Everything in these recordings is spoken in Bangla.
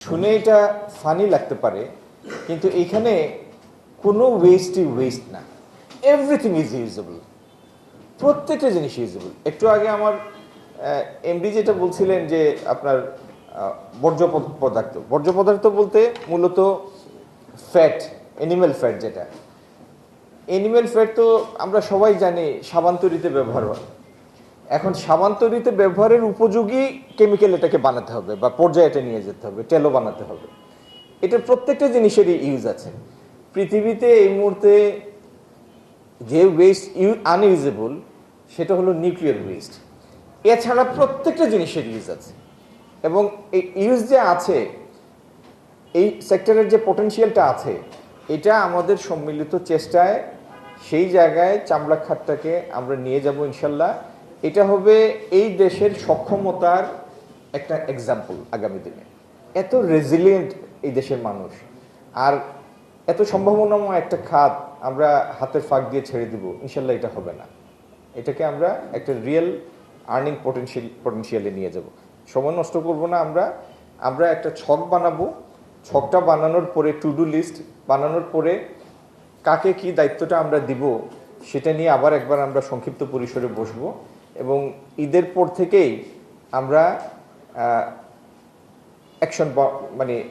শুনে এটা ফানি লাগতে পারে, কিন্তু এখানে কোনো ওয়েস্টই ওয়েস্ট না, এভরিথিং ইজ ইউজেবল, প্রত্যেকটা জিনিস ইউজেবল। একটু আগে আমার এমডি যেটা বলছিলেন যে আপনার বর্জ্য পদার্থ, বর্জ্য পদার্থ বলতে মূলত ফ্যাট, অ্যানিম্যাল ফ্যাট। যেটা অ্যানিম্যাল ফ্যাট তো আমরা সবাই জানি সাবান তৈরিতে ব্যবহার হয়। এখন সাবান তৈরিতে ব্যবহারের উপযোগী কেমিক্যাল এটাকে বানাতে হবে বা পর্যায়ে এটা নিয়ে যেতে হবে, তেলও বানাতে হবে। এটার প্রত্যেকটা জিনিসেরই ইউজ আছে। পৃথিবীতে এই মুহূর্তে যে ওয়েস্ট আনইউজেবল সেটা হলো নিউক্লিয়ার ওয়েস্ট। এছাড়া প্রত্যেকটা জিনিসের ইউজ আছে, এবং এই ইউজ যে আছে, এই সেক্টরের যে পটেনশিয়ালটা আছে, এটা আমাদের সম্মিলিত চেষ্টায় সেই জায়গায় চামড়া খাতটাকে আমরা নিয়ে যাব ইনশাল্লাহ। এটা হবে এই দেশের সক্ষমতার একটা এক্সাম্পল আগামী দিনে। এত রেজিলিয়েন্ট এই দেশের মানুষ, আর এত সম্ভাবনাময় একটা খাত আমরা হাতের ফাঁক দিয়ে ছেড়ে দিব ইনশাল্লাহ, এটা হবে না। এটাকে আমরা একটা রিয়েল আর্নিং পটেনশিয়ালে নিয়ে যাব। সময় নষ্ট করব না। আমরা একটা ছক বানাবো। ছকটা বানানোর পরে টু ডু লিস্ট বানানোর পরে কাকে কি দায়িত্বটা আমরা দিব সেটা নিয়ে আবার একবার আমরা সংক্ষিপ্ত পরিসরে বসবো, এবং ঈদের পর থেকেই আমরা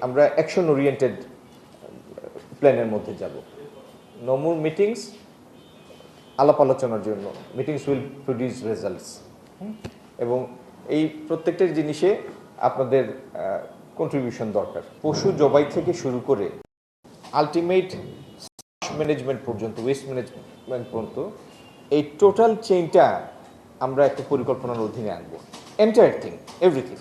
আমরা অ্যাকশন ওরিয়েন্টেড প্ল্যানের মধ্যে যাব। নো মোর মিটিংস, আলাপ আলোচনার জন্য। Meetings will produce results. এবং এই প্রত্যেকটা জিনিসে আপনাদের কন্ট্রিবিউশন দরকার। পশু জবাই থেকে শুরু করে আলটিমেট ম্যানেজমেন্ট পর্যন্ত, ওয়েস্ট ম্যানেজমেন্ট পর্যন্ত, এই টোটাল চেইনটা আমরা একটা পরিকল্পনার অধীনে আনবো। Entire thing, everything.